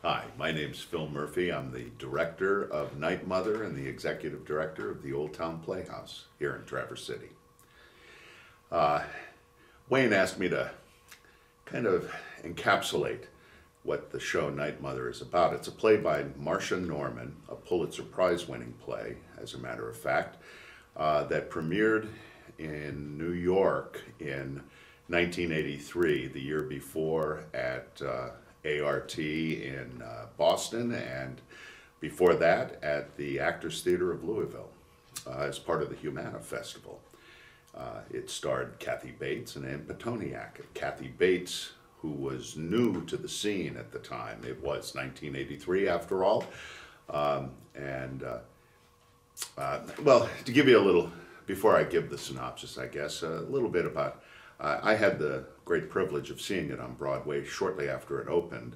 Hi, my name's Phil Murphy. I'm the director of Night Mother and the executive director of the Old Town Playhouse here in Traverse City. Wayne asked me to kind of encapsulate what the show Night Mother is about. It's a play by Marsha Norman, a Pulitzer Prize winning play, as a matter of fact, that premiered in New York in 1983, the year before at ART in Boston, and before that at the Actors Theater of Louisville as part of the Humana Festival. It starred Kathy Bates and Ann Petoniak. Kathy Bates, who was new to the scene at the time. It was 1983 after all. Well, to give you a little, before I give the synopsis, I guess, a little bit about, I had the great privilege of seeing it on Broadway shortly after it opened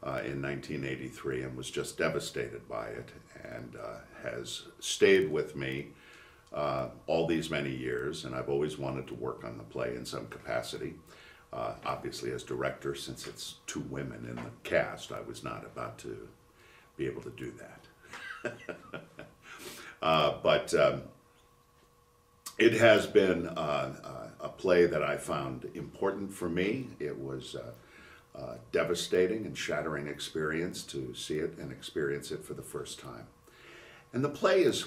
in 1983 and was just devastated by it, and has stayed with me all these many years, and I've always wanted to work on the play in some capacity. Obviously as director, since it's two women in the cast, I was not about to be able to do that. It has been a play that I found important for me. It was a devastating and shattering experience to see it and experience it for the first time. And the play it's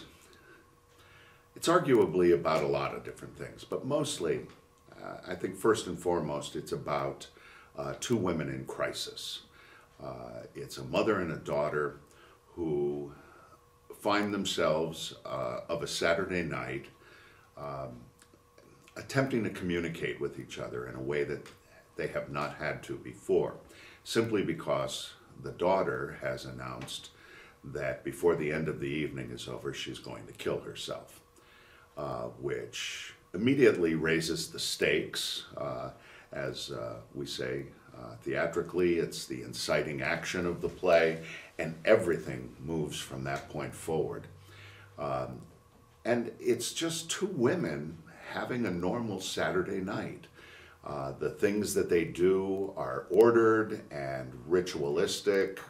arguably about a lot of different things, but mostly, I think first and foremost, it's about two women in crisis. It's a mother and a daughter who find themselves of a Saturday night attempting to communicate with each other in a way that they have not had to before, simply because the daughter has announced that before the end of the evening is over, she's going to kill herself, which immediately raises the stakes. As we say theatrically, it's the inciting action of the play, and everything moves from that point forward. And it's just two women having a normal Saturday night. The things that they do are ordered and ritualistic,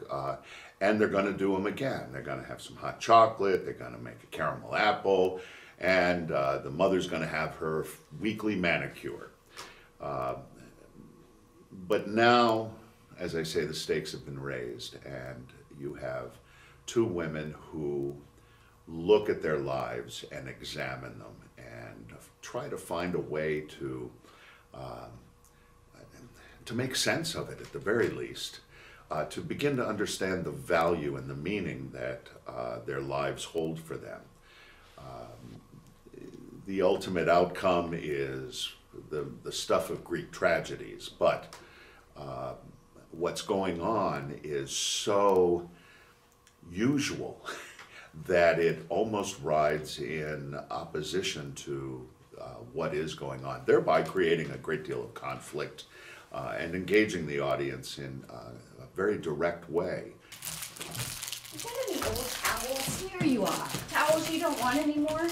and they're going to do them again. They're going to have some hot chocolate, they're going to make a caramel apple, and the mother's going to have her weekly manicure. But now, as I say, the stakes have been raised, and you have two women who look at their lives and examine them and try to find a way to make sense of it, at the very least, to begin to understand the value and the meaning that their lives hold for them. The ultimate outcome is the stuff of Greek tragedies, but what's going on is so usual that it almost rides in opposition to what is going on, thereby creating a great deal of conflict and engaging the audience in a very direct way. Is that any old towels? Here you are. Towels you don't want anymore?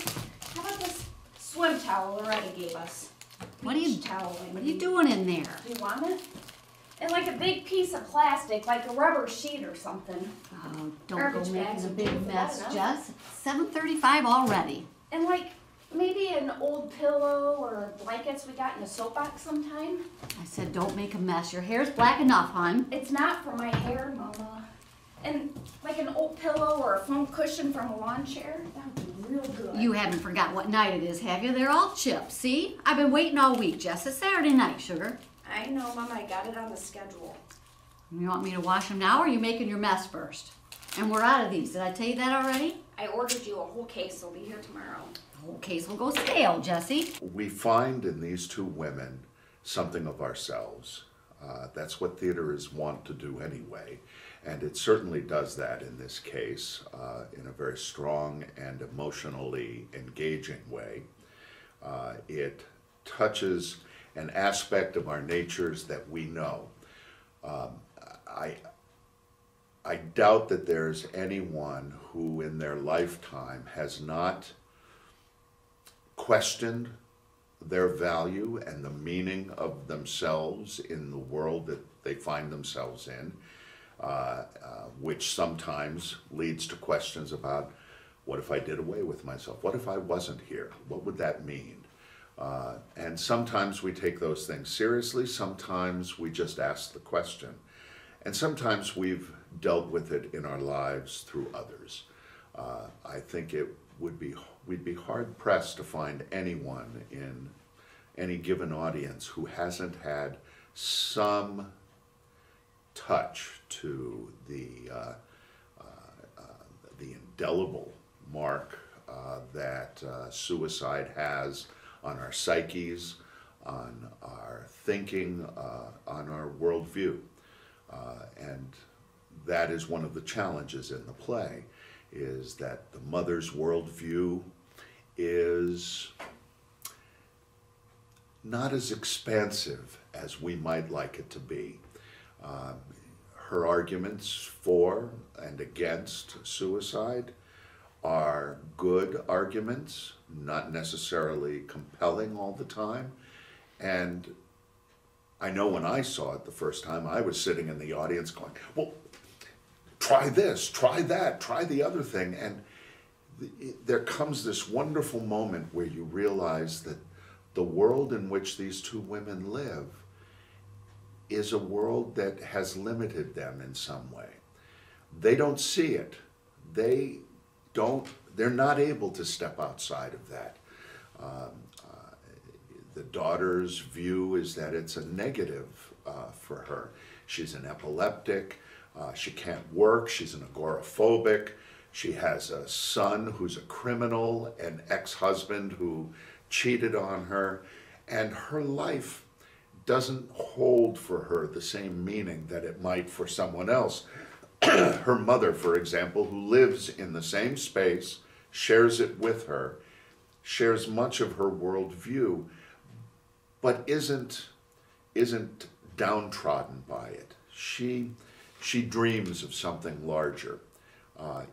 How about this swim towel Loretta gave us? What are you doing in there? Do you want it? And like a big piece of plastic, like a rubber sheet or something. Oh, don't Garbage go bags making a would big do for mess, that, huh? Jess. It's 7:35 already. And like maybe an old pillow or blankets we got in a soapbox sometime. I said don't make a mess. Your hair's black enough, hon. It's not for my hair, Mama. And like an old pillow or a foam cushion from a lawn chair, that would be real good. You haven't forgot what night it is, have you? They're all chipped, see? I've been waiting all week, Jess. It's Saturday night, sugar. I know, Mama, I got it on the schedule. You want me to wash them now, or are you making your mess first? And we're out of these. Did I tell you that already? I ordered you a whole case, they'll be here tomorrow. The whole case will go stale, Jessie. We find in these two women something of ourselves. That's what theater is wont to do anyway, and it certainly does that in this case in a very strong and emotionally engaging way. It touches an aspect of our natures that we know. I doubt that there's anyone who in their lifetime has not questioned their value and the meaning of themselves in the world that they find themselves in. which sometimes leads to questions about, what if I did away with myself? What if I wasn't here? What would that mean? And sometimes we take those things seriously, sometimes we just ask the question. And sometimes we've dealt with it in our lives through others. I think we'd be hard pressed to find anyone in any given audience who hasn't had some touch to the indelible mark that suicide has on our psyches, on our thinking, on our worldview. And that is one of the challenges in the play, is that the mother's worldview is not as expansive as we might like it to be. Her arguments for and against suicide are good arguments, not necessarily compelling all the time. And I know when I saw it the first time, I was sitting in the audience going, well, try this, try that, try the other thing. And there comes this wonderful moment where you realize that the world in which these two women live is a world that has limited them in some way. They don't see it. They're not able to step outside of that. The daughter's view is that it's a negative for her. She's an epileptic, she can't work, she's an agoraphobic, she has a son who's a criminal, an ex-husband who cheated on her, and her life doesn't hold for her the same meaning that it might for someone else. Her mother, for example, who lives in the same space, shares it with her, shares much of her worldview, but isn't downtrodden by it. She dreams of something larger,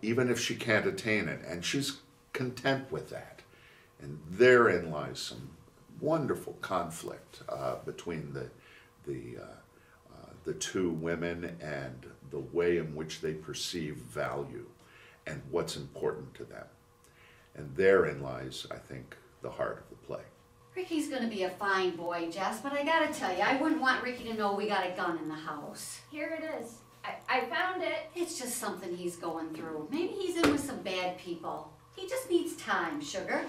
even if she can't attain it, and she's content with that. And therein lies some wonderful conflict between the two women and the way in which they perceive value and what's important to them. And therein lies, I think, the heart of the play. Ricky's gonna be a fine boy, Jess, but I gotta tell you, I wouldn't want Ricky to know we got a gun in the house. Here it is. I found it. It's just something he's going through. Maybe he's in with some bad people. He just needs time, sugar.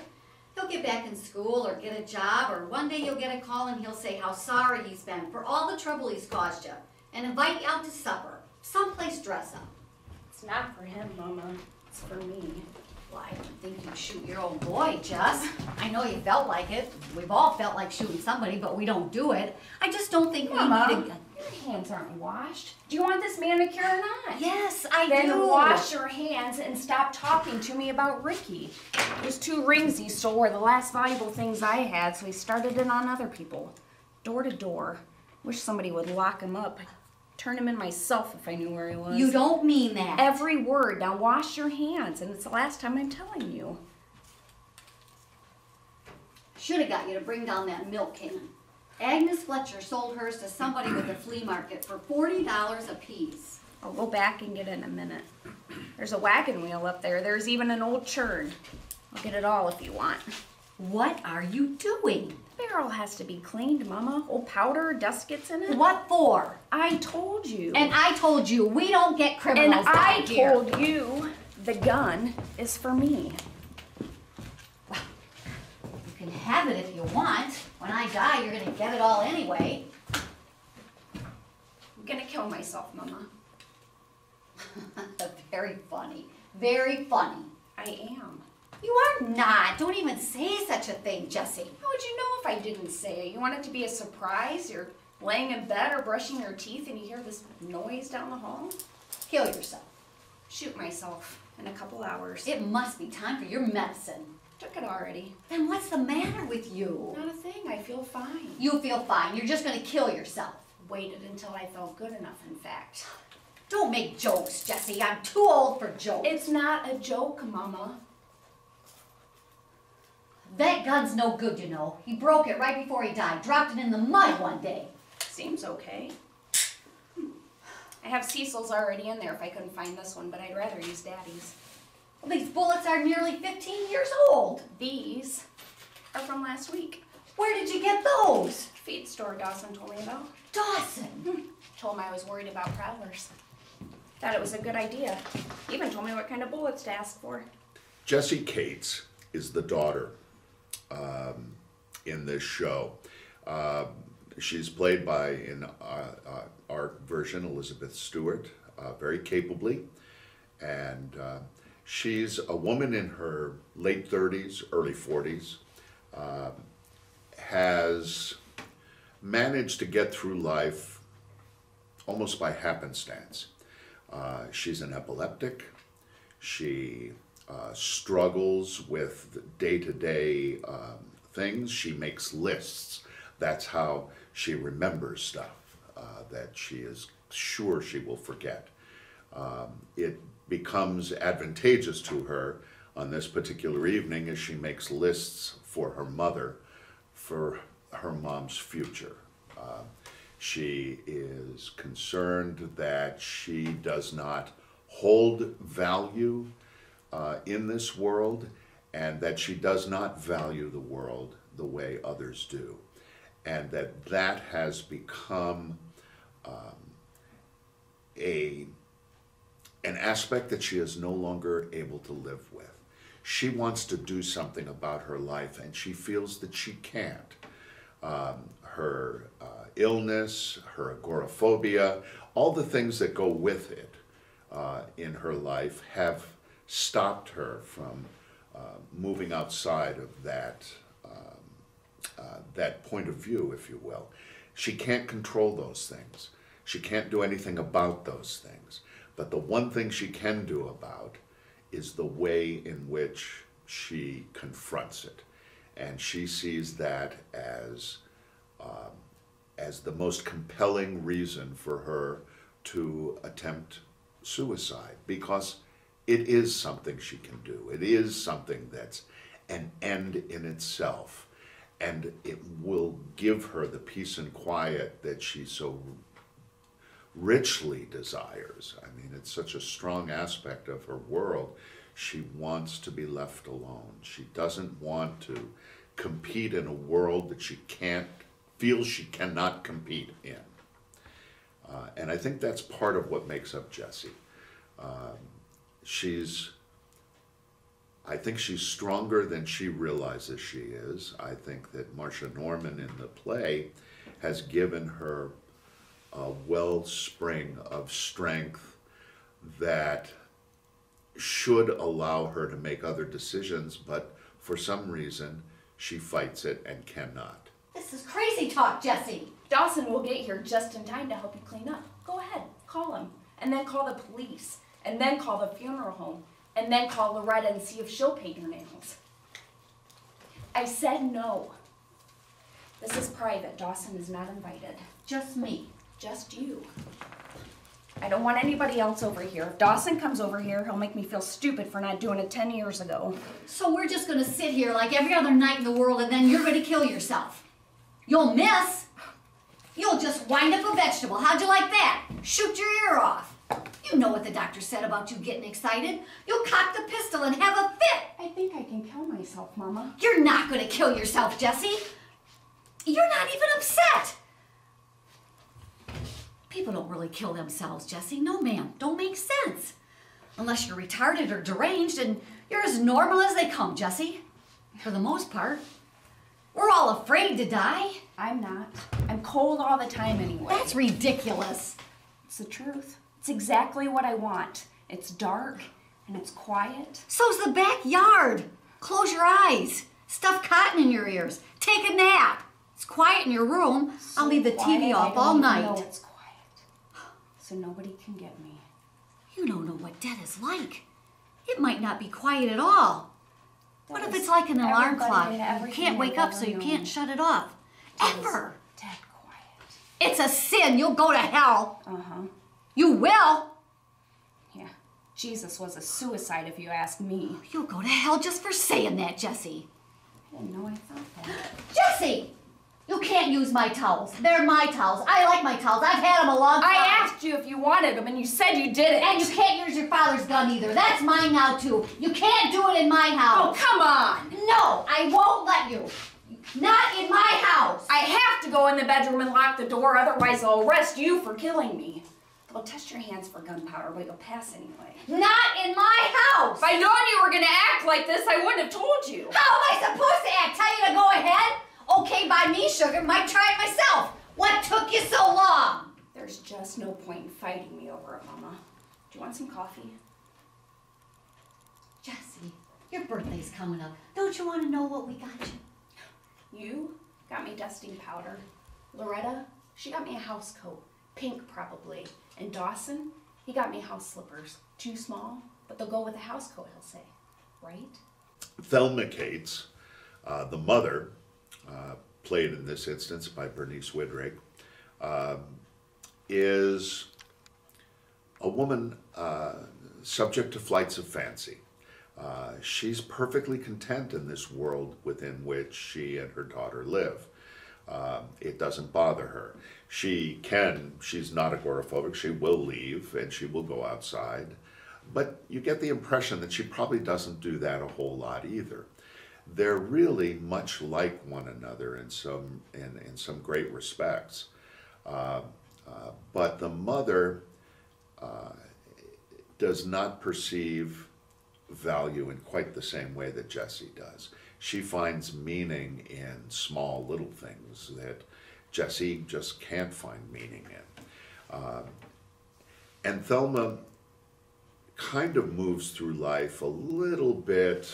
He'll get back in school or get a job, or one day you'll get a call and he'll say how sorry he's been for all the trouble he's caused you and invite you out to supper, someplace dress up. It's not for him, Mama. It's for me. Well, I don't think you'd shoot your own boy, Jess. I know you felt like it. We've all felt like shooting somebody, but we don't do it. I just don't think Mama, we need a... your hands aren't washed. Do you want this manicure or not? Yes, I Then do. wash your hands and stop talking to me about Ricky. Those 2 rings he stole were the last valuable things I had, so he started it on other people. Door to door. Wish somebody would lock him up. I'd turn him in myself if I knew where he was. You don't mean that. Every word. Now wash your hands, and it's the last time I'm telling you. Should have got you to bring down that milk can. Agnes Fletcher sold hers to somebody with a flea market for $40 a piece. I'll go back and get it in a minute. There's a wagon wheel up there. There's even an old churn. I'll get it all if you want. What are you doing? The barrel has to be cleaned, Mama. Old powder, dust gets in it. What for? I told you. And I told you, we don't get criminals And I down here. told you the gun is for me. You can have it if you want. When I die, you're gonna get it all anyway. I'm gonna kill myself, Mama. Very funny. Very funny. I am. You are not. Don't even say such a thing, Jessie. How would you know if I didn't say it? You want it to be a surprise? You're laying in bed or brushing your teeth and you hear this noise down the hall? Kill yourself. Shoot myself in a couple hours. It must be time for your medicine. Took it already. Then what's the matter with you? Not a thing. I feel fine. You feel fine. You're just gonna kill yourself. Waited until I felt good enough, in fact. Don't make jokes, Jessie. I'm too old for jokes. It's not a joke, Mama. That gun's no good, you know. He broke it right before he died. Dropped it in the mud one day. Seems okay. I have Cecil's already in there if I couldn't find this one, but I'd rather use Daddy's. Well, these bullets are nearly 15 years old. These are from last week. Where did you get those? Feed store Dawson told me about. Dawson. Told me I was worried about prowlers. Thought it was a good idea. Even told me what kind of bullets to ask for. Jessie Cates is the daughter in this show. She's played by, in our version, Elizabeth Stewart, very capably. And she's a woman in her late 30s, early 40s, has managed to get through life almost by happenstance. She's an epileptic. She struggles with day-to-day things. She makes lists. That's how she remembers stuff that she is sure she will forget. It becomes advantageous to her on this particular evening as she makes lists for her mother for her mom's future. She is concerned that she does not hold value in this world, and that she does not value the world the way others do, and that has become an aspect that she is no longer able to live with. She wants to do something about her life, and she feels that she can't. Her illness, her agoraphobia, all the things that go with it in her life have stopped her from moving outside of that point of view, if you will. She can't control those things. She can't do anything about those things. But the one thing she can do about is the way in which she confronts it. And she sees that as the most compelling reason for her to attempt suicide, because it is something she can do. It is something that's an end in itself, and it will give her the peace and quiet that she so richly desires. I mean, it's such a strong aspect of her world. She wants to be left alone. She doesn't want to compete in a world that she feels she cannot compete in. And I think that's part of what makes up Jessie. I think she's stronger than she realizes she is. I think that Marsha Norman in the play has given her a wellspring of strength that should allow her to make other decisions, but for some reason she fights it and cannot. This is crazy talk, Jessie. Dawson will get here just in time to help you clean up. Go ahead, call him. And then call the police. And then call the funeral home. And then call Loretta and see if she'll paint your nails. I said no. This is private. Dawson is not invited. Just me. Just you. I don't want anybody else over here. If Dawson comes over here, he'll make me feel stupid for not doing it 10 years ago. So we're just gonna sit here like every other night in the world, and then you're gonna kill yourself. You'll miss. You'll just wind up a vegetable. How'd you like that? Shoot your ear off. You know what the doctor said about you getting excited. You'll cock the pistol and have a fit. I think I can kill myself, Mama. You're not gonna kill yourself, Jessie. You're not even upset. People don't really kill themselves, Jessie. No, ma'am. Don't make sense. Unless you're retarded or deranged, and you're as normal as they come, Jessie. For the most part. We're all afraid to die. I'm not. I'm cold all the time anyway. That's ridiculous. It's the truth. It's exactly what I want. It's dark and it's quiet. So's the backyard. Close your eyes. Stuff cotton in your ears. Take a nap. It's quiet in your room. I'll leave the TV off all night. No, it's quiet. So nobody can get me. You don't know what death is like. It might not be quiet at all. What if it's like an alarm clock? You can't wake up, so you can't shut it off. Ever. Dead quiet. It's a sin. You'll go to hell. Uh-huh. You will. Yeah. Jesus was a suicide if you ask me. You'll go to hell just for saying that, Jessie. I didn't know I thought that. Jessie! You can't use my towels. They're my towels. I like my towels. I've had them a long time. I asked you if you wanted them, and you said you didn't. And you can't use your father's gun either. That's mine now, too. You can't do it in my house. Oh, come on. No, I won't let you. Not in my house. I have to go in the bedroom and lock the door, otherwise I'll arrest you for killing me. Well, test your hands for gunpowder, but you'll pass anyway. Not in my house. If I'd known you were going to act like this, I wouldn't have told you. How am I supposed to act? Tell you to go ahead? Okay by me, sugar. Might try it myself. What took you so long? There's just no point in fighting me over it, Mama. Do you want some coffee? Jessie, your birthday's coming up. Don't you want to know what we got you? You got me dusting powder. Loretta, she got me a house coat. Pink, probably. And Dawson, he got me house slippers. Too small, but they'll go with the house coat, he'll say. Right? Thelma Cates, the mother, played in this instance by Bernice Widrig, is a woman subject to flights of fancy. She's perfectly content in this world within which she and her daughter live. It doesn't bother her. She's not agoraphobic, she will leave and she will go outside, but you get the impression that she probably doesn't do that a whole lot either. They're really much like one another in some great respects. But the mother does not perceive value in quite the same way that Jessie does. She finds meaning in small little things that Jessie just can't find meaning in. And Thelma kind of moves through life a little bit,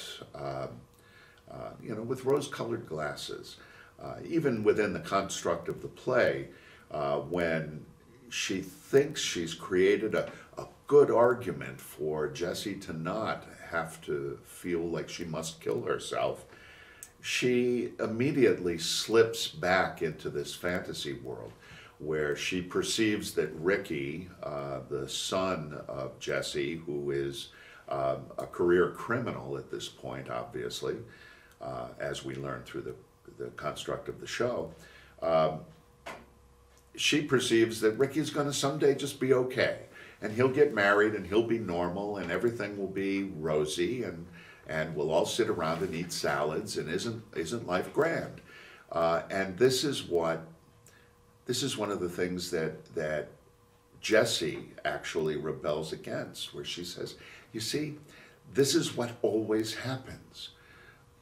with rose-colored glasses. Even within the construct of the play, when she thinks she's created a good argument for Jessie to not have to feel like she must kill herself, she immediately slips back into this fantasy world where she perceives that Ricky, the son of Jessie, who is a career criminal at this point, obviously, as we learn through the construct of the show, she perceives that Ricky's going to someday just be okay, and he'll get married and he'll be normal and everything will be rosy and we'll all sit around and eat salads and isn't life grand? And this is one of the things that Jessie actually rebels against, where she says, you see, this is what always happens.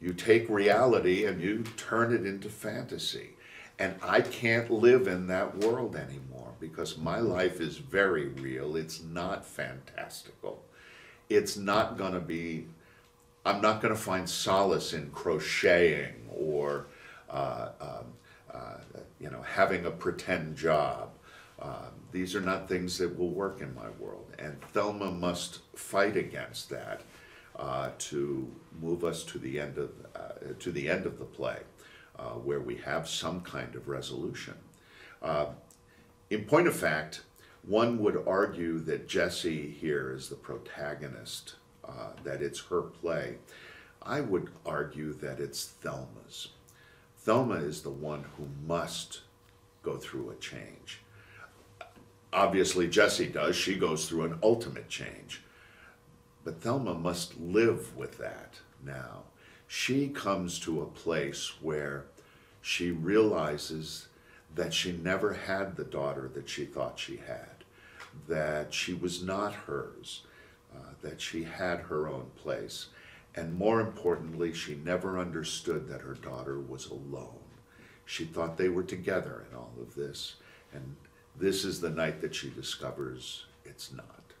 You take reality and you turn it into fantasy. And I can't live in that world anymore because my life is very real. It's not fantastical. It's not going to be, I'm not going to find solace in crocheting or, having a pretend job. These are not things that will work in my world. And Thelma must fight against that to move us to the end of the play. Where we have some kind of resolution. In point of fact, one would argue that Jessie here is the protagonist, that it's her play. I would argue that it's Thelma's. Thelma is the one who must go through a change. Obviously, Jessie does. She goes through an ultimate change. But Thelma must live with that now. She comes to a place where she realizes that she never had the daughter that she thought she had, that she was not hers, that she had her own place. And more importantly, she never understood that her daughter was alone. She thought they were together in all of this, and this is the night that she discovers it's not.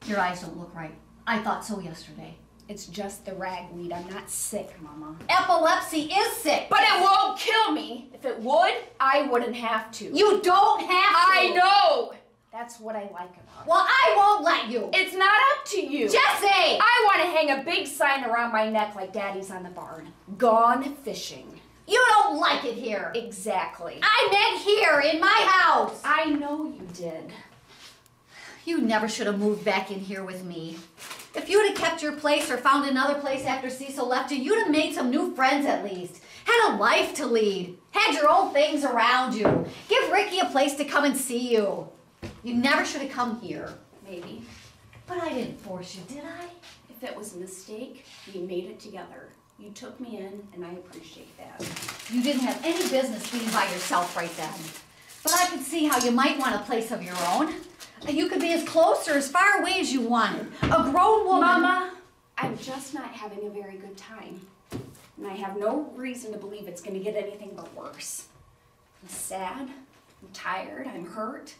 Your eyes don't look right. I thought so yesterday. It's just the ragweed. I'm not sick, Mama. Epilepsy is sick. But it won't kill me. If it would, I wouldn't have to. You don't have to. I know. That's what I like about it. Well, I won't let you. It's not up to you. Jessie! I want to hang a big sign around my neck like Daddy's on the barn. Gone fishing. You don't like it here. Exactly. I meant here, in my house. I know you did. You never should have moved back in here with me. If you'd have kept your place or found another place after Cecil left you, you'd have made some new friends at least. Had a life to lead. Had your own things around you. Give Ricky a place to come and see you. You never should have come here. Maybe. But I didn't force you, did I? If it was a mistake, we made it together. You took me in, and I appreciate that. You didn't have any business being by yourself right then. But I could see how you might want a place of your own. You could be as close or as far away as you wanted. A grown woman. Mama, I'm just not having a very good time. And I have no reason to believe it's going to get anything but worse. I'm sad. I'm tired. I'm hurt.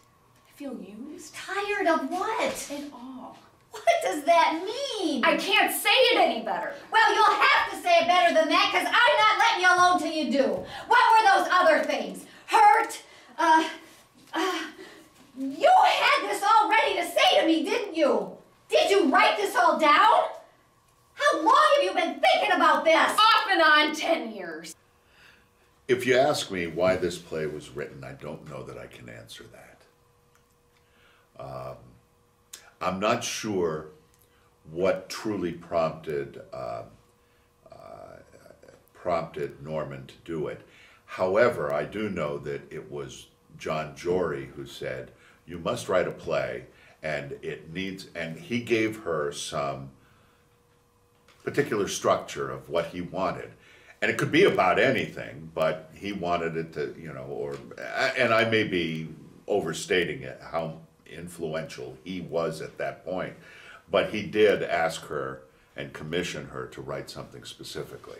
I feel used. Tired of what? It all. What does that mean? I can't say it any better. Well, you'll have to say it better than that, because I'm not letting you alone till you do. What were those other things? Hurt? You had this all ready to say to me, didn't you? Did you write this all down? How long have you been thinking about this? Off and on 10 years. If you ask me why this play was written, I don't know that I can answer that. I'm not sure what truly prompted Norman to do it. However, I do know that it was John Jory who said, "You must write a play, and it needs," and he gave her some particular structure of what he wanted. And it could be about anything, but he wanted it to, and I may be overstating it, how influential he was at that point, but he did ask her and commission her to write something specifically.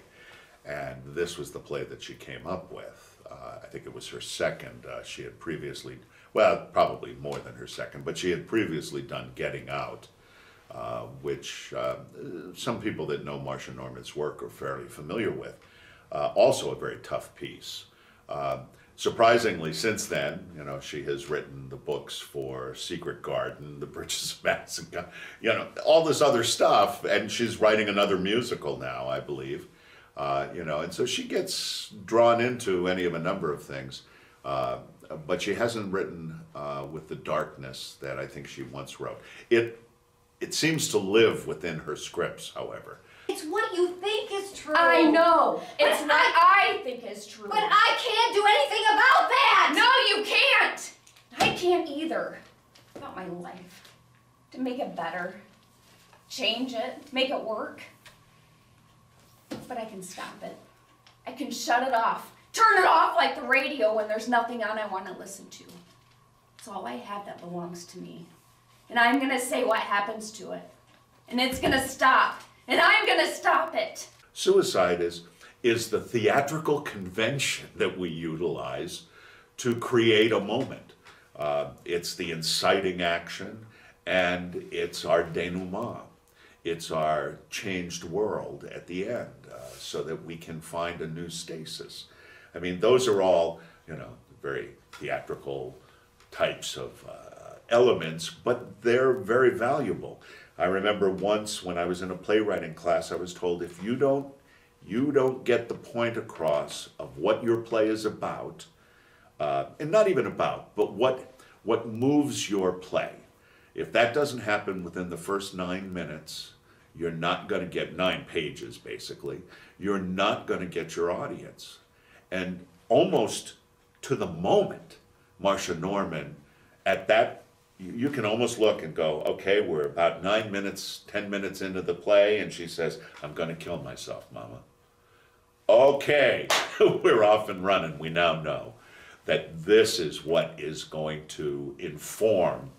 And this was the play that she came up with. I think it was her second. She had previously, well, probably more than her second, but she had previously done Getting Out, which some people that know Marsha Norman's work are fairly familiar with. Also a very tough piece. Surprisingly, since then, she has written the books for Secret Garden, The Bridges of Madison, all this other stuff, and she's writing another musical now, I believe. And so she gets drawn into any of a number of things, but she hasn't written with the darkness that I think she once wrote. It seems to live within her scripts, however. It's what you think is true. I know. It's what I think is true. But I can't do anything about that. No, you can't. I can't either. About my life. To make it better. Change it. Make it work. But I can stop it. I can shut it off. Turn it off like the radio when there's nothing on I want to listen to. It's all I have that belongs to me. And I'm going to say what happens to it. And it's going to stop. And I'm going to stop it. Suicide is the theatrical convention that we utilize to create a moment. It's the inciting action, and it's our denouement. It's our changed world at the end, so that we can find a new stasis. I mean, those are all, very theatrical types of elements, but they're very valuable. I remember once when I was in a playwriting class, I was told, if you don't get the point across of what your play is about, and not even about, but what moves your play. If that doesn't happen within the first 9 minutes, you're not going to get 9 pages, basically. You're not going to get your audience. And almost to the moment, Marsha Norman, at that, you can almost look and go, okay, we're about 9 minutes, 10 minutes into the play, and she says, "I'm going to kill myself, Mama." Okay, we're off and running. We now know that this is what is going to inform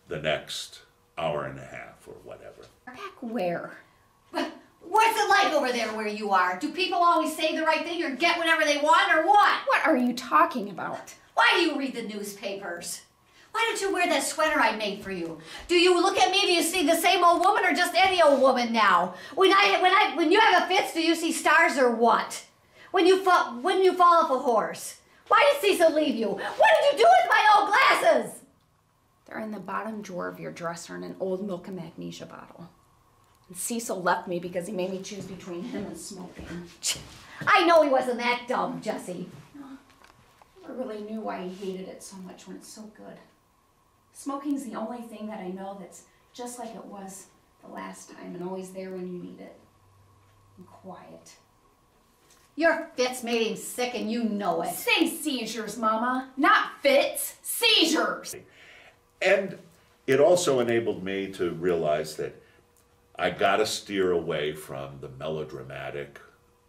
the next hour and a half or whatever. Back where? What's it like over there where you are? Do people always say the right thing or get whatever they want, or what? What are you talking about? Why do you read the newspapers? Why don't you wear that sweater I made for you? Do you look at me, do you see the same old woman or just any old woman now? When you have a fits, do you see stars or what? When you fall off a horse? Why did Cecil leave you? What did you do with my old glasses? They're in the bottom drawer of your dresser in an old milk and magnesia bottle. And Cecil left me because he made me choose between him and smoking. I know he wasn't that dumb, Jessie. No, I never really knew why he hated it so much when it's so good. Smoking's the only thing that I know that's just like it was the last time and always there when you need it. And quiet. Your fits made him sick and you know it. Say seizures, Mama. Not fits. Seizures. And it also enabled me to realize that I got to steer away from the melodramatic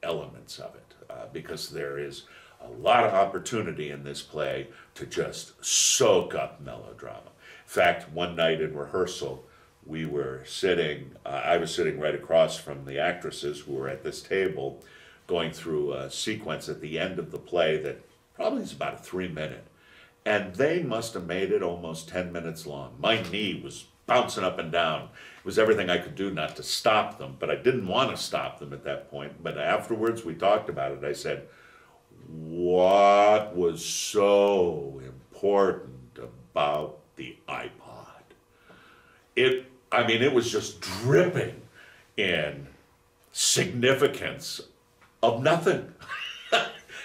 elements of it, because there is a lot of opportunity in this play to just soak up melodrama. In fact, one night in rehearsal, we were sitting, I was sitting right across from the actresses who were at this table, going through a sequence at the end of the play that probably is about a 3-minute. And they must have made it almost 10 minutes long. My knee was bouncing up and down. It was everything I could do not to stop them, but I didn't want to stop them at that point. But afterwards we talked about it. I said, what was so important about the iPod? It was just dripping in significance of nothing.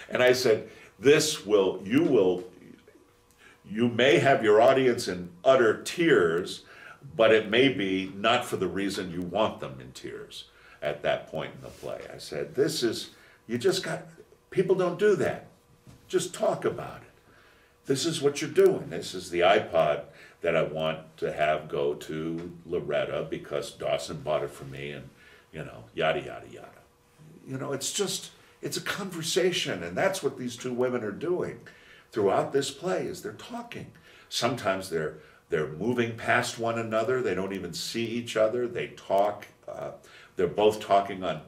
And I said, you may have your audience in utter tears, but it may be not for the reason you want them in tears at that point in the play. I said, people don't do that. Just talk about it. This is what you're doing. This is the iPod that I want to have go to Loretta because Dawson bought it for me and, yada, yada, yada. It's a conversation, and that's what these two women are doing throughout this play is they're talking. Sometimes they're moving past one another. They don't even see each other. They talk. They're both talking on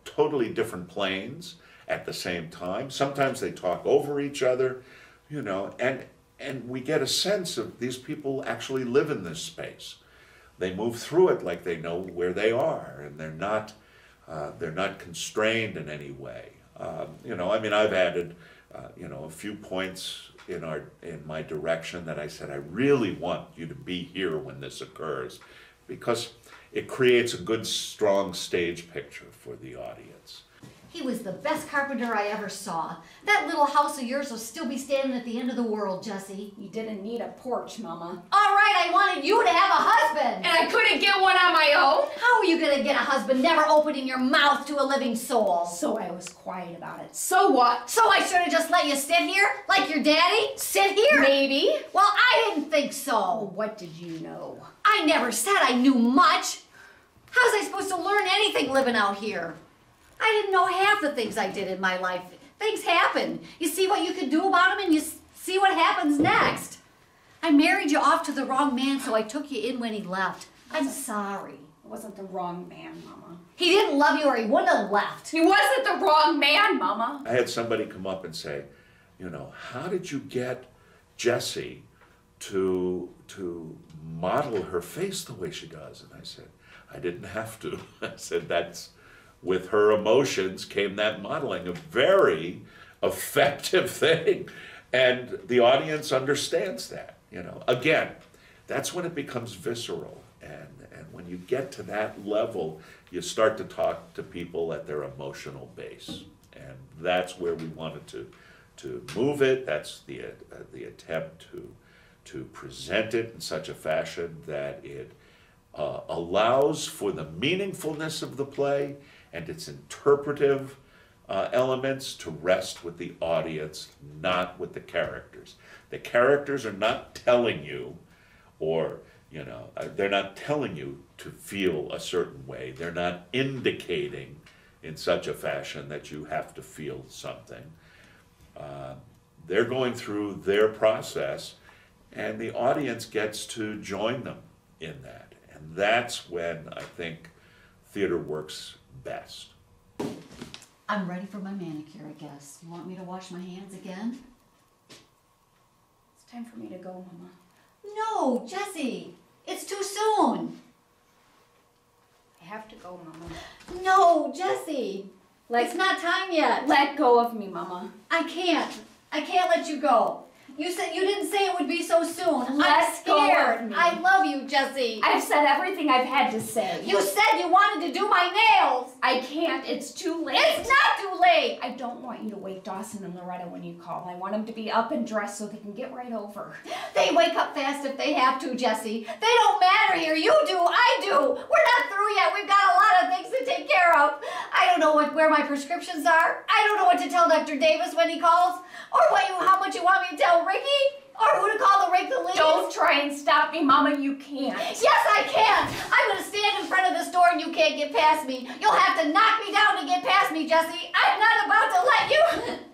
totally different planes at the same time. Sometimes they talk over each other, and we get a sense of these people actually live in this space. They move through it like they know where they are, and they're not constrained in any way. I've added a few points in my direction that I said, I really want you to be here when this occurs, because it creates a good, strong stage picture for the audience. He was the best carpenter I ever saw. That little house of yours will still be standing at the end of the world, Jessie. You didn't need a porch, Mama. All right, I wanted you to have a husband. And I couldn't get one on my own? How are you going to get a husband never opening your mouth to a living soul? So I was quiet about it. So what? So I should have just let you sit here like your daddy? Sit here? Maybe. Well, I didn't think so. Well, what did you know? I never said I knew much. How's I supposed to learn anything living out here? I didn't know half the things I did in my life. Things happen. You see what you can do about them and you see what happens next. I married you off to the wrong man, so I took you in when he left. I'm sorry. It wasn't the wrong man, Mama. He didn't love you or he wouldn't have left. He wasn't the wrong man, Mama. I had somebody come up and say, how did you get Jessie to model her face the way she does? And I said, I didn't have to. I said, with her emotions came that modeling, a very effective thing. And the audience understands that, Again, that's when it becomes visceral. And when you get to that level, you start to talk to people at their emotional base. And that's where we wanted to move it. That's the attempt to present it in such a fashion that it allows for the meaningfulness of the play and its interpretive elements to rest with the audience, not with the characters. The characters are not telling you, they're not telling you to feel a certain way. They're not indicating in such a fashion that you have to feel something. They're going through their process, and the audience gets to join them in that. And that's when I think theater works best. I'm ready for my manicure, I guess. You want me to wash my hands again? It's time for me to go, Mama. No, Jessie, it's too soon. I have to go, Mama. No, Jessie, it's not time yet. Let go of me, Mama. I can't let you go. You said you didn't say it would be so soon. Let I'm go of scared. me. I love you, Jessie. I've said everything I've had to say. You said you wanted to do my nails. I can't. It's too late. It's not too late. I don't want you to wake Dawson and Loretta when you call. I want them to be up and dressed so they can get right over. They wake up fast if they have to, Jessie. They don't matter here. You do. I do. We're not through yet. We've got a lot of things to take care of. I don't know where my prescriptions are. I don't know what to tell Dr. Davis when he calls, or how much you want me to tell Ricky, or who to call to rake the leaves. Don't try and stop me, Mama. You can't. Yes, I can. I'm going to stand in front of this door and you can't get past me. You'll have to knock me down to get past me, Jessie. I'm not about to let you.